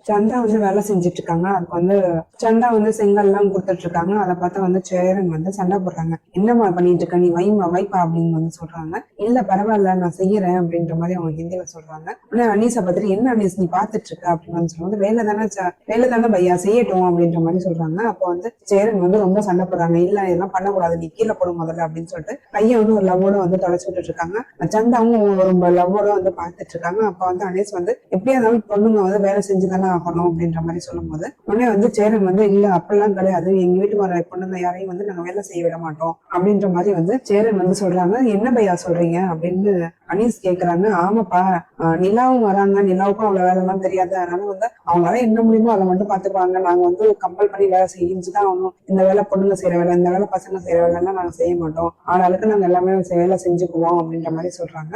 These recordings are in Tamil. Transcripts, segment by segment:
சந்தா வந்து வேலை செஞ்சுட்டு இருக்காங்க. அதுக்கு வந்து சந்தா வந்து செங்கல் எல்லாம் கொடுத்துட்டு இருக்காங்க. அதை பார்த்தா வந்து சேரன் வந்து சண்டை போடுறாங்க. என்னம்மா பண்ணிட்டு இருக்க, நீ வைப்பா அப்படின்னு வந்து சொல்றாங்க. இல்ல பரவாயில்ல நான் செய்யறேன் அப்படின்ற மாதிரி அவங்க ஹிந்தியில சொல்றாங்க. உடனே அனீஸை பார்த்துட்டு என்ன அனீஸ் நீ பாத்துட்டு இருக்க அப்படின்னு சொல்லுவாங்க. வேலை தானே பையா செய்யட்டும் அப்படின்ற மாதிரி சொல்றாங்க. அப்போ வந்து சேரன் வந்து ரொம்ப சண்டை போடுறாங்க. இல்ல இதெல்லாம் பண்ணக்கூடாது, நீ கீழே போடும் முதல்ல அப்படின்னு சொல்லிட்டு பையன் வந்து ஒரு லவ்வோட வந்து தொலைச்சு விட்டுட்டு இருக்காங்க. சந்தாவும் ரொம்ப லவ்வோட வந்து பாத்துட்டு இருக்காங்க. அப்ப வந்து அனீஸ் வந்து எப்படியா இருந்தாலும் பொண்ணுங்க வந்து வேலை செஞ்சுதானே ஆகணும் அப்படின்ற மாதிரி சொல்லும் போது உடனே வந்து சேரன் வந்து இல்ல அப்படிலாம் கிடையாது, எங்க வீட்டுக்கு வர பொண்ணுங்க யாரையும் வந்து நாங்க வேலை செய்ய விட மாட்டோம் அப்படின்ற மாதிரி வந்து சேரன் வந்து சொல்றாங்க. என்ன பையா சொல்றீங்க அப்படின்னு அனீஸ் கேக்குறாங்க. ஆமாப்பா, நிலாவும் வராங்க, நிலாவுக்கும் அவ்வளவு வேலை எல்லாம் தெரியாது, அதனால வந்து அவங்களால என்ன முடியுமோ அதை மட்டும் பாத்துக்குவாங்க. நாங்க வந்து கம்பல் பண்ணி வேலை செஞ்சுதான் ஆகணும். இந்த வேலை பொண்ணுங்க செய்யற வேலை, இந்த வேலை பசங்க செய்யற வேலை எல்லாம் நாங்க செய்ய மாட்டோம், ஆனாலுக்கு நாங்க எல்லாமே வேலை செஞ்சுக்குவோம் அப்படின்ற மாதிரி சொல்றாங்க.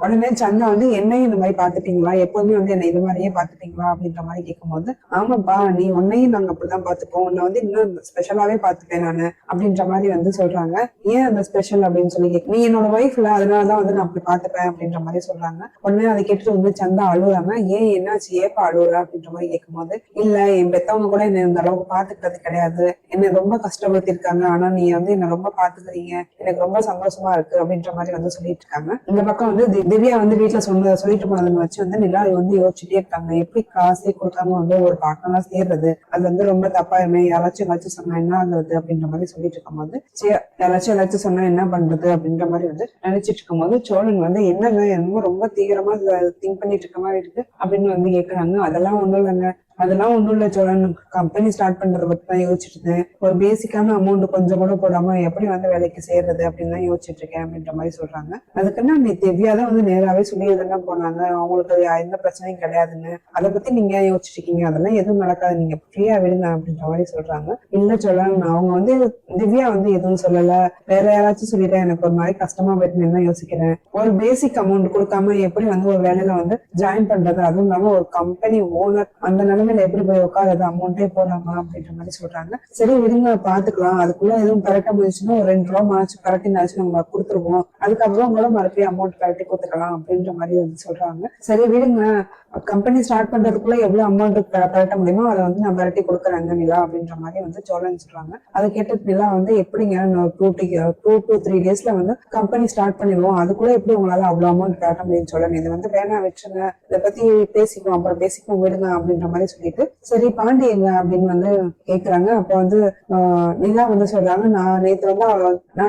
உடனே சந்தா வந்து என்னையும் இந்த மாதிரி பாத்துட்டீங்களா, எப்போதுமே வந்து என்ன இது மாதிரியே பாத்துட்டீங்களா அப்படின்ற மாதிரி கேட்கும்போது ஆமாப்பா, நீ உன்னையும் நாங்க அப்படிதான் பாத்துப்போம், உன்னை வந்து இன்னும் ஸ்பெஷலாவே பாத்துப்பேன் நானு அப்படின்ற மாதிரி வந்து சொல்றாங்க. ஏன் அந்த ஸ்பெஷல் அப்படின்னு சொல்லி நீ என்னோட ஒய்ஃப்ல, அதனாலதான் வந்து நான் அப்படி பாத்துப்பேன் அப்படின்ற மாதிரி சொல்றாங்க. உடனே அதை கேட்டுட்டு வந்து சந்தா அழுகுறாங்க. ஏன் என்னாச்சு, ஏப்பா அழுகுற அப்படின்ற மாதிரி கேட்கும்போது இல்ல என் பெத்தவங்க கூட என்ன இந்த அளவுக்கு பாத்துக்கிறது கிடையாது, என்னை ரொம்ப கஷ்டப்படுத்திருக்காங்க, ஆனா நீ வந்து என்ன ரொம்ப பாத்துக்கிறீங்க, எனக்கு ரொம்ப சந்தோஷமா இருக்கு அப்படின்ற மாதிரி வந்து சொல்லிட்டு இருக்காங்க. இந்த பக்கம் வந்து திவ்யா வந்து வீட்டுல சொல்லிட்டு போனதுன்னு வச்சு வந்து நிலா வந்து யோசிச்சுட்டே இருக்காங்க. எப்படி காசே கொடுக்காம வந்து ஒரு பார்ட்னரா சேர்றது, அது வந்து ரொம்ப தப்பா இருமே, யாராச்சும் சொன்னா என்ன ஆகுறது அப்படின்ற மாதிரி சொல்லிட்டு இருக்கும்போது யாராச்சும் சொன்னா என்ன பண்றது அப்படின்ற மாதிரி வந்து நினைச்சிட்டு இருக்கும்போது சோழன் வந்து என்னங்க என்னமோ ரொம்ப தீவிரமா திங்க் பண்ணிட்டு இருக்க மாதிரி இருக்கு அப்படின்னு வந்து கேக்குறாங்க. அதெல்லாம் ஒண்ணும் இல்ல சோழன், கம்பெனி ஸ்டார்ட் பண்றத பத்தி தான் யோசிச்சுட்டு இருந்தேன். ஒரு பேசிக்கான அமௌண்ட் கொஞ்சம் கூட போடாம எப்படி வந்து வேலைக்கு சேர்றது அப்படின்னு தான் யோசிச்சுட்டு இருக்கேன் அப்படின்ற மாதிரி சொல்றாங்க. அதுக்குன்னா நீ திவ்யாதான் வந்து நேராவே சொல்லியதுதான் போனாங்க, அவங்களுக்கு எந்த பிரச்சனையும் கிடையாதுன்னு, அதை பத்தி நீங்க யோசிச்சுட்டு இருக்கீங்க, அதெல்லாம் எதுவும் நடக்காது, நீங்க ஃப்ரீயா விடுங்க அப்படின்ற மாதிரி சொல்றாங்க. இல்ல சோழன், அவங்க வந்து திவ்யா வந்து எதுவும் சொல்லல, வேற யாராச்சும் சொல்லிட்டா எனக்கு ஒரு மாதிரி கஷ்டமா போயிட்டுன்னு தான் யோசிக்கிறேன். ஒரு பேசிக் அமௌண்ட் கொடுக்காம எப்படி வந்து ஒரு வேலையில வந்து ஜாயின் பண்றது, அதுவும் இல்லாம ஒரு கம்பெனி ஓனர் அந்த நிலைமையில எப்படி போய் உட்காருது, அமௌண்டே போடாமா அப்படின்ற மாதிரி சொல்றாங்க. சரி விடுங்க பாத்துக்கலாம், அதுக்குள்ள எதுவும் கரெக்டா போயிடுச்சுன்னா ஒரு 2 ரூபா மாச்சு கரெக்டினாச்சும் நம்ம கொடுத்துருவோம், அதுக்கப்புறம் கூட மறுபடியும் அமௌண்ட் கரெக்டி கொடுத்துக்கலாம் அப்படின்ற மாதிரி வந்து சொல்றாங்க. சரி விடுங்க, கம்பெனி ஸ்டார்ட் பண்றதுக்குள்ள எவ்வளவு அமௌண்ட் கரெக்டா முடியுமோ அதை வந்து நான் மிரட்டி கொடுக்குறேங்க நிலா அப்படின்ற மாதிரி வந்து சோழன் சொல்றாங்க. அதை கேட்டு நிலா வந்து எப்படிங்க 2 to 3 daysல வந்து கம்பெனி ஸ்டார்ட் பண்ணிடுவோம், அதுக்குள்ள எப்படி உங்களால அவ்வளவு அமௌண்ட் கட்ட முடியும்னு சொல்லணும், இது வந்து வேணா வச்சுங்க, இதை பத்தி பேசிக்குவோம் அப்புறம் பேசிக்குவோம் விடுங்க அப்படின்ற மாதிரி சொல்லிட்டு சரி பாண்டி எங்க அப்படின்னு வந்து கேக்குறாங்க. அப்ப வந்து நிலா வந்து சொல்றாங்க, நான்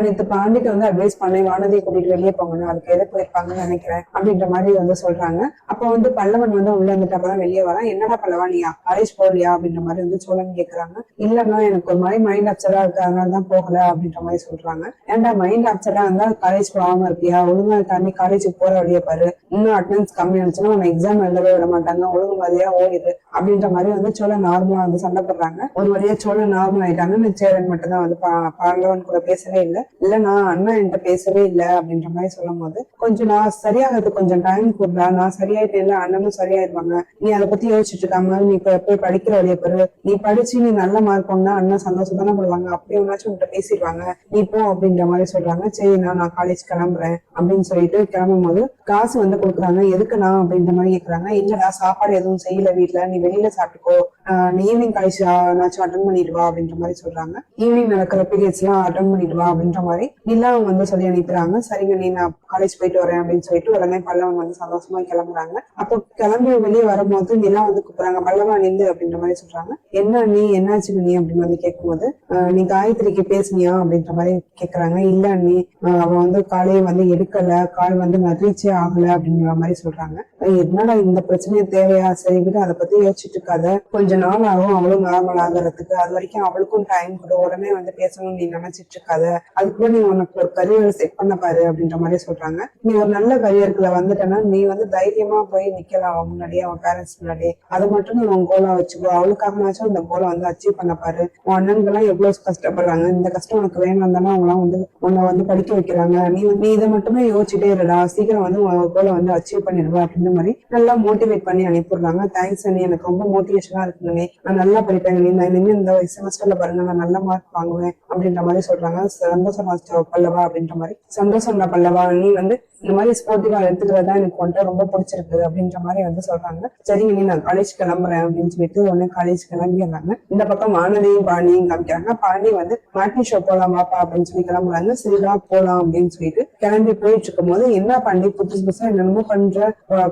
நேத்து பாண்டிட்டு வந்து அட்வைஸ் பண்ணேன், வானதியை கூட்டிட்டு வெளியே போங்கன்னு, அதுக்கு எதை போயிருப்பாங்கன்னு நினைக்கிறேன் அப்படின்ற மாதிரி வந்து சொல்றாங்க. அப்ப வந்து பல்லவன் வந்து உள்ள இருந்துட்டு அப்பதான் வெளியே வரான். என்னடா பல்லவானியா காலேஜ் போகலையா அப்படின்ற மாதிரி வந்து சோழன் கேக்குறாங்க. இல்லன்னா எனக்கு ஒரு மாதிரி மைண்ட் அப்செட்டா இருக்கு, அதனாலதான் போகல அப்படின்ற மாதிரி சொல்றாங்க. ஏன்டா மைண்ட் அப்செட்டா இருந்தா காலேஜ் போகாம இருப்பியா, ஒழுங்கா தாண்டி காலேஜுக்கு போற வழியே பாரு, இன்னும் அட்டெண்டன்ஸ் கம்மி ஆச்சுன்னா உன எக்ஸாம் எழுதவே விட மாட்டாங்க, ஒழுங்கு மாதிரியா ஓடிடு அப்படின்ற மாதிரி வந்து சோழன் நார்மலா வந்து சண்டை போடுறாங்க. ஒரு வழியா சோழன் நார்மல் ஆயிட்டாங்க. சேரன் மட்டும் தான் வந்து பல்லவன் கூட பேசவே இல்ல நான் அண்ணா என்கிட்ட பேசவே இல்லை அப்படின்ற மாதிரி சொல்லும் போது கொஞ்சம் நான் சரியாகிறது கொஞ்சம் டைம் கொடுறா, நான் சரியாயிட்டேன், அண்ணனும் சரியாயிருவாங்க, நீ அதை பத்தி யோசிச்சுட்டு இருக்காம நீ போய் படிக்கிற வழிய பெரு, நீ படிச்சு நீ நல்ல மார்க் வாங்கினா அண்ணன் சந்தோஷம் தானே போடுவாங்க, அப்படி ஒன்னாச்சும் உன்கிட்ட பேசிடுவாங்க, நீ போ அப்படின்ற மாதிரி சொல்றாங்க. சரி நான் காலேஜ் கிளம்புறேன் அப்படின்னு சொல்லிட்டு கிளம்பும் போது காசு வந்து கொடுக்குறாங்க. எதுக்கு நான் அப்படின்ற மாதிரி கேக்குறாங்க. இல்லடா சாப்பாடு எதுவும் செய்யல வீட்டுல, நீ வெளியில சாப்பிட்டுக்கோ, நீ ஈவினிங் காலேஜ் நாச்சும் அட்டன் பண்ணிடுவா அப்படின்ற மாதிரி சொல்றாங்க. ஈவினிங் நடக்கிற பீரியட்ஸ் எல்லாம் அட்டன் பண்ணிடுவா அப்படின்ற மாதிரி நிலாவும் வந்து சொல்லி அனுப்புறாங்க. சரிங்க நீ நான் காலேஜ் போயிட்டு வரேன் அப்படின்னு சொல்லிட்டு உடனே பல்லவன் வந்து சந்தோஷமா கிளம்புறாங்க. அப்போ கிளம்பி வெளியே வரும்போது நிலா வந்து கூப்பிடுறாங்க, பல்லவா நின்று அப்படின்ற மாதிரி சொல்றாங்க. என்ன நீ என்னாச்சு நீ அப்படின்னு வந்து கேட்கும்போது நீ காயத்ரிக்கு பேசுனியா அப்படின்ற மாதிரி கேக்குறாங்க. இல்ல நீ அவ வந்து காலையை வந்து எடுக்கல, கால் வந்து ரீச்சே ஆகல அப்படிங்கிற மாதிரி சொல்றாங்க. என்னடா இந்த பிரச்சனையை தேவையா, சரி விட அதை பத்தி யோசிச்சுட்டு இருக்காத, கொஞ்ச நாள் ஆகும் அவளும் நார்மல் ஆகுறதுக்கு, அது வரைக்கும் அவளுக்கும் டைம் கொடு, உடனே வந்து பேசணும்னு நீ நினைச்சிட்டு இருக்காத, அதுக்குள்ள நீ உனக்கு ஒரு கரியர் செட் பண்ண பாரு அப்படின்ற மாதிரி சொல்றாங்க. நீ ஒரு நல்ல கரியருக்குள்ள வந்துட்டேன்னா நீ வந்து தைரியமா போய் நிக்கலாம் அவன் முன்னாடியே, அவன் பேரண்ட்ஸ் முன்னாடி, அது மட்டும் நீ உன் கோலா வச்சுக்கோ, அவளுக்காகனாச்சும் இந்த கோலை வந்து அச்சீவ் பண்ண பாரு. உன் அண்ணன்கள் எல்லாம் எவ்வளவு கஷ்டப்படுறாங்க, இந்த கஷ்டம் உனக்கு வேணும் தானே அவங்களாம் வந்து உன்னை வந்து படிக்க வைக்கிறாங்க, நீ இதை மட்டுமே யோசிச்சுட்டே இருடா, சீக்கிரம் வந்து உன் கோலை வந்து அச்சீவ் பண்ணிடுவா அப்படின்ற மாதிரி நல்லா மோட்டிவேட் பண்ணி அனுப்பிடுறாங்க. தேங்க்ஸ் அண்ணி, எனக்கு ரொம்ப மோட்டிவேஷனா இருக்குங்க, நான் நல்லா படிப்பேன், நான் இனிமே இந்த செமஸ்டர்ல பாருங்க நான் நல்ல மார்க் வாங்குவேன் அப்படின்ற மாதிரி சொல்றாங்க. சந்தோஷமா பல்லவா அப்படின்ற மாதிரி. சந்தோஷம் பல்லவா, நீ வந்து இந்த மாதிரி ஸ்போர்ட்டிவா எடுத்துக்கிறதா எனக்கு வந்துட்டு ரொம்ப பிடிச்சிருக்கு அப்படின்ற மாதிரி வந்து சொல்றாங்க. சரிங்க நீ நான் காலேஜ் கிளம்புறேன் அப்படின்னு சொல்லிட்டு உடனே காலேஜ் கிளம்பிடுறாங்க. இந்த பக்கம் வானதியும் பாண்டியும் காமிக்கிறாங்க. பாண்டி வந்து மாட்டி ஷோ போலாம் வாப்பா அப்படின்னு சொல்லி கிளம்புறாங்க. சரிடா போலாம் அப்படின்னு சொல்லிட்டு கிளம்பி போயிட்டு இருக்கும் போது, என்ன பாண்டி புதுசு புதுசா என்னென்னமோ பண்ற,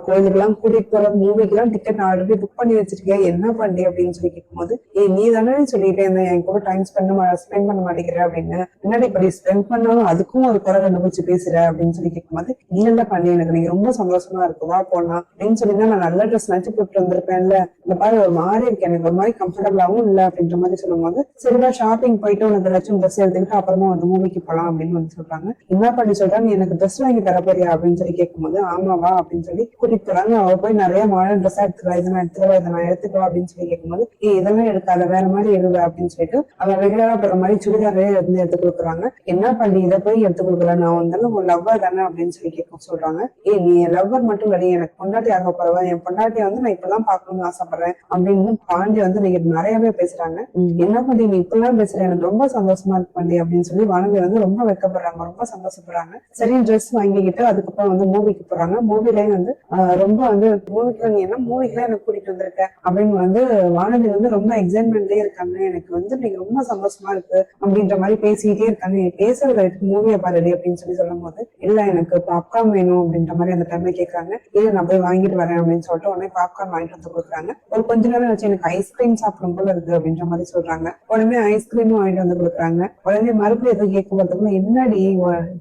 கோயிலுக்கு எல்லாம் கூட்டிட்டு போற, மூவிக்கு எல்லாம் டிக்கெட் ஆல்ரெடி புக் பண்ணி வச்சிருக்கேன், என்ன பாண்டி அப்படின்னு சொல்லி கேட்கும்போது, நீ தானே சொல்லிட்டே இருந்த என் கூட டைம் ஸ்பெண்ட் பண்ண மாட்டேங்கிற அப்படின்னு, முன்னாடி இப்படி ஸ்பெண்ட் பண்ணாலும் அதுக்கும் ஒரு குறை கண்டுபிடிச்சு பேசுற அப்படின்னு சொல்லி கேட்கும்போது, இல்ல பாண்டி எனக்கு நீங்க ரொம்ப சந்தோஷமா இருக்கு வா போலாம் அப்படின்னு சொல்லி நான் நல்ல ட்ரெஸ் நச்சு போட்டு வந்திருப்பேன்ல, இந்த பாரு ஒரு மாதிரி இருக்கு எனக்கு ஒரு மாதிரி கம்ஃபர்டபுளாவும் இல்ல அப்படின்ற மாதிரி சொல்லும்போது, சரிடா ஷாப்பிங் போயிட்டு உனக்கு ஏதாச்சும் ட்ரெஸ் எடுத்துக்கிட்டு அப்புறமா வந்து மூவிக்கு போலாம் அப்படின்னு வந்து சொல்றாங்க. என்ன பண்ணி சொல்றா, நீ எனக்கு ட்ரெஸ் வாங்கி தர போறியா அப்படின்னு சொல்லி கேட்கும்போது, ஆமாவா அப்படின்னு சொல்லி கூட்டிட்டு போறாங்க. அவ போய் நிறைய மாடல் ட்ரெஸ் எடுத்துக்கா, இதை நான் எடுத்துக்கோ அப்படின்னு சொல்லி கேட்கும்போது, இதெல்லாம் எடுக்காத வேற மாதிரி எடுவ அப்படின்னு சொல்லிட்டு அவ ரெகுலரா போற மாதிரி சுடிதாரே இருந்து எடுத்து கொடுக்குறாங்க. என்ன பண்ணி இதை போய் எடுத்து கொடுக்குற, நான் வந்து உன் லவ்வர் தானே அப்படின்னு சொல்லி கேட்க சொல்றாங்க. நீ என் லவ்வர் மட்டும் கிடையாது, எனக்கு பொண்டாட்டி ஆக போறவ, என் பொண்டாட்டியை வந்து நான் இப்பதான் பாக்கணும்னு ஆசைப்படுறேன் அப்படின்னு பாண்டி வந்து நீங்க நிறையவே பேசுறாங்க. என்ன பண்ணி நீ இப்பெல்லாம் பேசுற, எனக்கு ரொம்ப சந்தோஷமா இருக்கு பாண்டி அப்படின்னு சொல்லி வானதி வந்து ரொம்ப வெக்கப்படுறாங்க, ரொம்ப சந்தோஷப்படுறாங்க. சரி ட்ரெஸ் வாங்கிக்கிட்டு அதுக்கப்புறம் வந்து மூவிக்கு போறாங்க. மூவிலயும் வந்து ரொம்ப வந்து மூவிக்கு நீ என்ன மூவிக்குலாம் எனக்கு கூட்டிட்டு வந்திருக்க அப்படின்னு வந்து வானதி வந்து ரொம்ப எக்ஸைட்மெண்ட்லயே இருக்காங்க. எனக்கு வந்து நீங்க ரொம்ப சந்தோஷமா இருக்கு அப்படின்ற மாதிரி பேசிக்கிட்டே இருக்காங்க. நீ பேசுறத மூவியை பாருடி அப்படின்னு சொல்லி சொல்லும் போது, இல்ல எனக்கு பாப்கார்ன் வேணும் அப்படின்ற மாதிரி அந்த டைம்ல கேட்கறாங்க. இல்ல நான் போய் வாங்கிட்டு வரேன் அப்படின்னு சொல்லிட்டு உடனே பாப்கார்ன் வாங்கிட்டு வந்து கொடுக்குறாங்க. ஒரு கொஞ்ச நேரம் வச்சு எனக்கு ஐஸ்கிரீம் சாப்பிடும் போல இருக்கு அப்படின்ற மாதிரி சொல்றாங்க. உடனே ஐஸ்கிரீமும் வாங்கிட்டு வந்து கொடுக்குறாங்க. உடனே மறுபடியும் எதுவும் கேட்கும் போதுக்குள்ள, என்னடி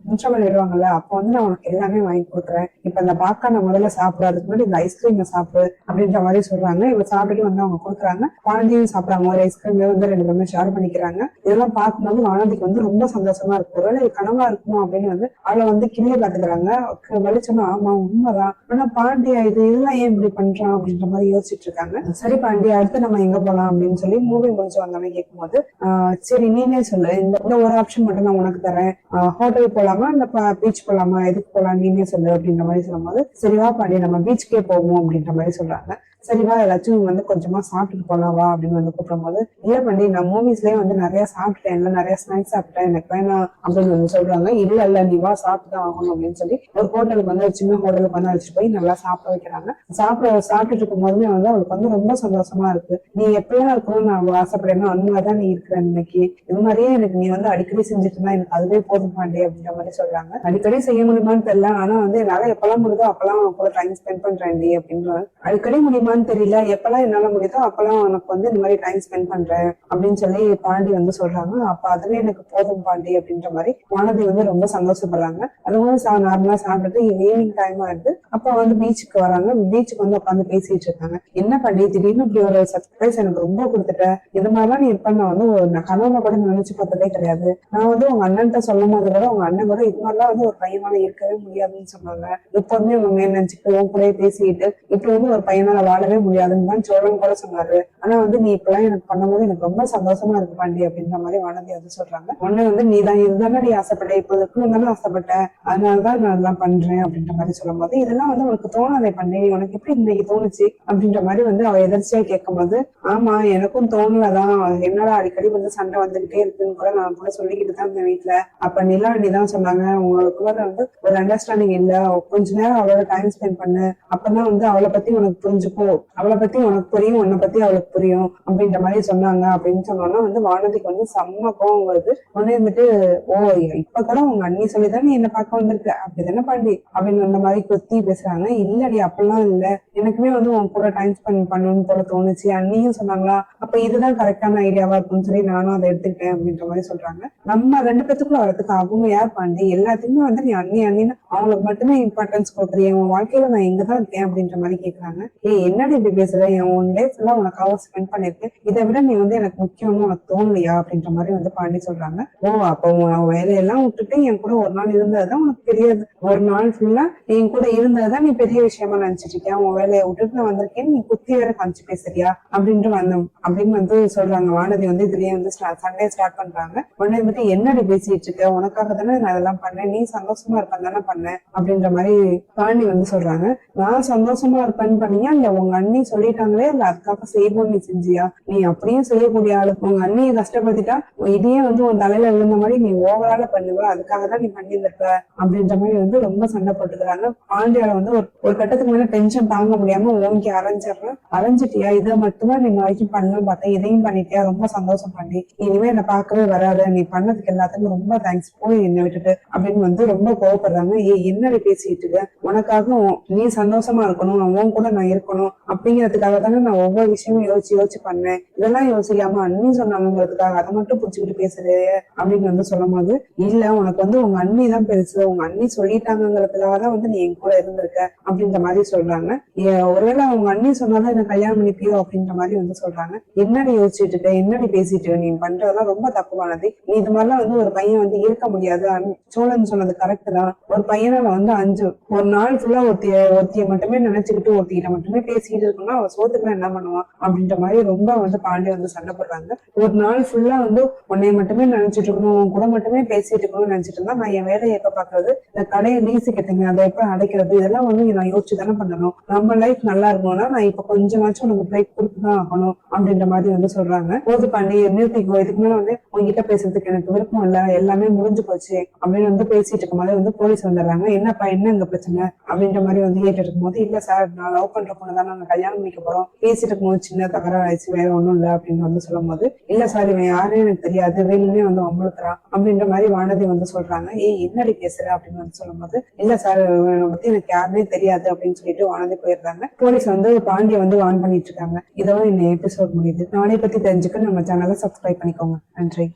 நிமிஷம் இடுவாங்கல்ல, அப்ப வந்து நான் உனக்கு எல்லாமே வாங்கி கொடுக்குறேன், இப்ப அந்த பாப்கார்னை முதல்ல சாப்பிடாதுக்கு முன்னாடி இந்த ஐஸ்கிரீம் சாப்பிடு அப்படின்ற மாதிரி சொல்றாங்க. இவ சாப்பிட்டுட்டு வந்து அவங்க கொடுக்குறாங்க. வானதியும் சாப்பிடுறாங்க. ஒரு ஐஸ்கிரீம் வந்து ரெண்டு பேருமே ஷேர் பண்ணிக்கிறாங்க. இதெல்லாம் பார்க்கும்போது வானதிக்கு வந்து ரொம்ப சந்தோஷமா இருக்கு. ஒருவேளை கனவா இருக்குமோ அப்படின்னு வந்து அவளை வந்து கிளிய பாத்துக்கிறாங்க. வலிச்சோன்னா ஆமா உண்மைதான், ஆனா பாண்டியா இதெல்லாம் ஏன் இப்படி பண்றான் அப்படின்ற மாதிரி யோசிச்சுட்டு இருக்காங்க. சரி பாண்டியா அடுத்து நம்ம எங்க போலாம் அப்படின்னு சொல்லி மூவி முடிச்சு வந்தோன்னு கேட்கும்போது, சரி நீனே சொல்லு, இந்த ஒரு ஆப்ஷன் மட்டும் நான் உனக்கு தரேன், ஹோட்டல் போலாமா இல்ல பீச் போலாமா, எதுக்கு போலாம் நீனே சொல்லு அப்படின்ற மாதிரி சொல்லும்போது, சரிவா பாண்டியா நம்ம பீச்சுக்கே போவோம் அப்படின்ற மாதிரி சொல்றாங்க. சரிவா ஏதாச்சும் வந்து கொஞ்சமா சாப்பிட்டுட்டு போலாம் வா அப்படின்னு வந்து கூப்பிடும் போது, இல்ல பண்ணி நான் மூவிஸ்லயே வந்து நிறைய சாப்பிட்டேன், இல்ல நிறைய ஸ்நாக்ஸ் சாப்பிட்டேன், எனக்கு வேணாம் அப்படின்னு வந்து சொல்றாங்க. இல்ல நீ வா சாப்பிட்டுதான் ஆகணும் அப்படின்னு சொல்லி ஒரு ஹோட்டலுக்கு வந்து சின்ன ஹோட்டலுக்கு வந்து அழைச்சிட்டு போய் நல்லா சாப்பிட வைக்கிறாங்க. சாப்பிட்டுட்டு இருக்கும் போதுமே வந்து அவளுக்கு வந்து ரொம்ப சந்தோஷமா இருக்கு. நீ எப்படியா இருக்கணும்னு நான் ஆசைப்படுறேன்னா அந்த மாதிரிதான் நீ இருக்கிற இன்னைக்கு, இது மாதிரியே எனக்கு நீ வந்து அடிக்கடி செஞ்சுட்டு இருந்தா எனக்கு அதுவே போதும் பாண்டி அப்படின்ற மாதிரி சொல்றாங்க. அடிக்கடி செய்ய முடியுமான்னு தெரியல, ஆனா வந்து என்னால எப்பெல்லாம் முடியுதோ அப்பெல்லாம் கூட டைம் ஸ்பெண்ட் பண்றேன் அப்படின்ற, அடிக்கடி முடியுமா தெரியல, எப்பெல்லாம் என்னால முடியுதோ அப்பெல்லாம் உனக்கு வந்து இந்த மாதிரி டைம் ஸ்பெண்ட் பண்றேன் அப்படின்னு சொல்லி பாண்டி வந்து சொல்றாங்க. அப்ப அதுவே எனக்கு போதும் பாண்டி அப்படின்ற மாதிரி வானதி வந்து ரொம்ப சந்தோஷப்படுறாங்க. அதுவும் நார்மலா சாப்பிட்டுட்டு ஈவினிங் டைம் ஆயிடுது. அப்ப வந்து பீச்சுக்கு வராங்க. பீச்சுக்கு வந்து உட்காந்து பேசிட்டு இருக்காங்க. என்ன பண்ணி திடீர்னு இப்படி ஒரு சர்ப்ரைஸ் எனக்கு ரொம்ப கொடுத்துட்டேன், இது மாதிரிலாம் நீ இருப்ப நான் வந்து கனவுல கூட நினைச்சு பார்த்ததே கிடையாது. நான் வந்து உங்க அண்ணன்ட்ட சொல்லும் போது கூட உங்க அண்ணன் கூட இது மாதிரிலாம் வந்து ஒரு பையனால இருக்கவே முடியாதுன்னு சொன்னாங்க. எப்போதுமே உங்க நினைச்சுட்டு உன் கூட பேசிக்கிட்டு இப்படி வந்து ஒரு பையனால வாழவே முடியாதுன்னு தான் சோழன் கூட சொன்னாரு. ஆனா வந்து நீ இப்பெல்லாம் எனக்கு பண்ணும்போது எனக்கு ரொம்ப சந்தோஷமா இருக்கு பாண்டி அப்படின்ற மாதிரி வானதி வந்து சொல்றாங்க. உடனே வந்து நீ தான் இதுதானே நீ ஆசைப்பட்ட, இப்போதுக்கு தானே ஆசைப்பட்ட, அதனாலதான் நான் அதெல்லாம் பண்றேன் அப்படின்ற மாதிரி சொல்லும் போது, இதெல்லாம் வந்து உனக்கு தோணாதே பண்ணி, உனக்கு எப்படி இன்னைக்கு தோணுச்சு அப்படின்ற மாதிரி வந்து அவ எதிர்ச்சியா கேட்கும் போது, ஆமா எனக்கும் தோணலதான், என்னடா அடிக்கடி வந்து சண்டை வந்துகிட்டே இருக்குன்னு கூட நான் கூட சொல்லிக்கிட்டு தான் இருந்தேன் வீட்டுல. அப்ப நிலாண்டி தான் சொன்னாங்க, உங்களுக்கு வந்து ஒரு அண்டர்ஸ்டாண்டிங் இல்ல, கொஞ்ச நேரம் அவளோட டைம் ஸ்பெண்ட் பண்ணு, அப்பதான் வந்து அவளை பத்தி உனக்கு புரிஞ்சுக்கோ, அவளை பத்தி உனக்கு புரியும், உன்னை பத்தி அவளுக்கு புரியும் அப்படின்ற மாதிரி சொன்னாங்க அப்படின்னு சொன்னோம்னா வந்து வானதிக்கு வந்து செம்ம கோவம் வருது. உடனே வந்துட்டு, ஓ இப்ப கூட உங்க அண்ணி சொல்லிதான் நீ என்ன பார்க்க வந்திருக்க அப்படிதானே பாண்டி அப்படின்னு அந்த மாதிரி கொத்தி பேசுறாங்க. இல்லடி அப்படிலாம் இல்ல, எனக்குமே வந்து உன் கூட டைம் ஸ்பெண்ட் பண்ணணும்னு போல தோணுச்சு, அண்ணியும் சொன்னாங்களா, அப்ப இதுதான் கரெக்டான ஐடியாவா இருக்கும்னு சொல்லி நானும் அதை எடுத்துக்கிட்டேன் அப்படின்ற மாதிரி சொல்றாங்க. நம்ம ரெண்டு பேத்துக்குள்ள வரதுக்கு அவங்க யார் பாண்டி, எல்லாத்தையுமே வந்து நீ அண்ணின்னு அவங்களுக்கு மட்டுமே இம்பார்ட்டன்ஸ் கொடுக்குறீங்க, உன் வாழ்க்கையில நான் இங்கதான் இருக்கேன் அப்படின்ற மாதிரி கேக்குறாங்க. என்னடி இப்படி பேசுற, என் ஒன் டே ஃபுல்லா உனக்காக ஸ்பெண்ட் பண்ணிருக்கேன், இதை விட நீ வந்து எனக்கு முக்கியம்னு உனக்கு தோணலையா அப்படின்ற மாதிரி வந்து பாண்டி சொல்றாங்க. ஓ அப்போ வேலையெல்லாம் விட்டுட்டு என் கூட ஒரு நாள் இருந்ததுதான் உனக்கு தெரியாது, ஒரு நாள் ஃபுல்லா என் கூட இருந்ததுதான் நீ பெரிய விஷயமா நினைச்சிட்டு இருக்கியா, உன் வேலையை விட்டுட்டு நான் வந்திருக்கேன் நீ குத்தி வேற காமிச்சு பேசுறியா அப்படின்ட்டு அப்படின்னு வந்து சொல்றாங்க. வானதி வந்து இதுலயே வந்து சண்டே ஸ்டார்ட் பண்றாங்க. உடனே வந்துட்டு என்னடி பேசிட்டு இருக்க, உனக்காக தானே நான் இதெல்லாம் பண்ணேன், நீ சந்தோஷமா இருப்பேன் தானே பண்ணேன் அப்படின்ற மாதிரி பாண்டி வந்து சொல்றாங்க. நான் சந்தோஷமா இருப்பேன்னு பண்ணியா இல்ல உங்க அண்ணி சொல்லிட்டாங்களே இல்ல அதுக்காக செய்வோம் நீ செஞ்சியா, நீ அப்படியும் செய்யக்கூடிய ஆளு, உங்க அண்ணியை கஷ்டப்படுத்திட்டா இதையே வந்து உன் தலையில விழுந்த மாதிரி நீ ஓவரால பண்ணுவ, அதுக்காக தான் நீ பண்ணியிருந்திருப்ப அப்படின்ற மாதிரி வந்து ரொம்ப சண்டை போட்டுக்கிறாங்க. பாண்டியால வந்து ஒரு கட்டத்துக்கு மேல டென்ஷன் தாங்க முடியாம ஓங்கி அரைஞ்சிட்டியா, இதை மட்டும்தான் நீ வரைக்கும் பண்ணலாம் பார்த்தேன், இதையும் பண்ணிட்டியா, ரொம்ப சந்தோஷம் பண்ணி இனிமே என்ன பார்க்கவே வராத, நீ பண்ணதுக்கு எல்லாத்துக்கும் ரொம்ப தேங்க்ஸ், போய் என்னை விட்டுட்டு அப்படின்னு வந்து ரொம்ப கோவப்படுறாங்க. என்னடி பேசிட்டு இருக்க, உனக்காக நீ சந்தோஷமா இருக்கணும், அவன் கூட நான் இருக்கணும் அப்படிங்கிறதுக்காக தானே நான் ஒவ்வொரு விஷயமும் யோசிச்சு பண்ணேன், இதெல்லாம் யோசிக்காம அண்ணி சொன்னாங்கிறதுக்காக அதை மட்டும் புடிச்சுக்கிட்டு பேசுறே அப்படின்னு வந்து சொல்லும் போது, இல்ல உனக்கு வந்து உங்க அண்ணி தான் பெருசு, உங்க அண்ணி சொல்லிட்டாங்கிறதுக்காக தான் வந்து நீ என் கூட இருந்திருக்க அப்படின்ற மாதிரி சொல்றாங்க. ஒருவேளை அவங்க அண்ணி சொன்னாதான் என்ன கல்யாணம் பண்ணிப்பியோ அப்படின்ற மாதிரி வந்து சொல்றாங்க. என்னடி யோசிச்சுட்டு இருக்க, என்னடி பேசிட்டு இருக்க, நீ பண்றதெல்லாம் ரொம்ப தப்புவானது, நீ இது மாதிரிலாம் வந்து ஒரு பையன் வந்து இருக்க முடியாது, சோழன் சொன்னது கரெக்ட் தான், ஒரு பையனால வந்து ஒரு நாள் ஃபுல்லா ஒருத்திய மட்டுமே நினைச்சுக்கிட்டு ஒருத்திகிட்ட மட்டுமே பேசிக்கிட்டு இருக்கணும்னா அவ சோத்துக்குலாம் என்ன பண்ணுவான் அப்படின்ற மாதிரி ரொம்ப வந்து பாண்டி வந்து சண்டை போடுறாங்க. ஒரு நாள் ஃபுல்லா வந்து உன்னைய மட்டுமே நினைச்சிட்டு இருக்கணும், உன் கூட மட்டுமே பேசிட்டு இருக்கணும்னு நினைச்சிட்டு இருந்தா நான் என் வேலையை எப்ப பாக்குறது, இந்த கடையை லீஸு கட்டுங்க அதை எப்ப அடைக்கிறது, இதெல்லாம் வந்து நான் யோசிச்சு தானே பண்ணணும், நம்ம லைஃப் நல்லா இருக்கணும்னா நான் இப்ப கொஞ்சமாச்சும் உனக்கு பிரேக் கொடுத்துதான் ஆகணும் அப்படின்ற மாதிரி வந்து சொல்றாங்க. போது பண்ணி நிறுத்திக்கோ, இதுக்கு மேல வந்து உங்ககிட்ட பேசுறதுக்கு எனக்கு விருப்பம் இல்ல, எல்லாமே முடிஞ்சு போச்சு அப்படின்னு வந்து பேசிட்டு இருக்கும் போது வந்து போலீஸ் வந்துடுறாங்க. என்னப்பா என்ன இங்க பிரச்சனை அப்படின்ற மாதிரி வந்து கேட்டு இருக்கும் போது, இல்ல சார் நான் லவ் பண்ற பொண்ணு தான் நாங்க கல்யாணம் பண்ணிக்க போறோம், பேசிட்டு இருக்கும்போது சின்ன தகராறு ஆயிடுச்சு, வேற ஒண்ணும் இல்ல அப்படின்னு வந்து சொல்லும் போது, இல்ல சார் இவன் யாருன்னு எனக்கு தெரியாது, வேணும்னே வந்து அம்பளுக்குறான் அப்படின்ற மாதிரி வானதி வந்து சொல்றாங்க. என்னடி பேசுற அப்படின்னு வந்து சொல்லும் போது, இல்ல சார் இவனை பத்தி எனக்கு யாருன்னே தெரியாது அப்படின்னு சொல்லிட்டு வானதி போயிடுறாங்க. போலீஸ் வந்து பாண்டிய வந்து வான் பண்ணிட்டு இருக்காங்க. இதோட இந்த எபிசோட் முடியுது. நானே பத்தி தெரிஞ்சுக்க நம்ம சேனலை சப்ஸ்கிரைப் பண்ணிக்கோங்க. நன்றி.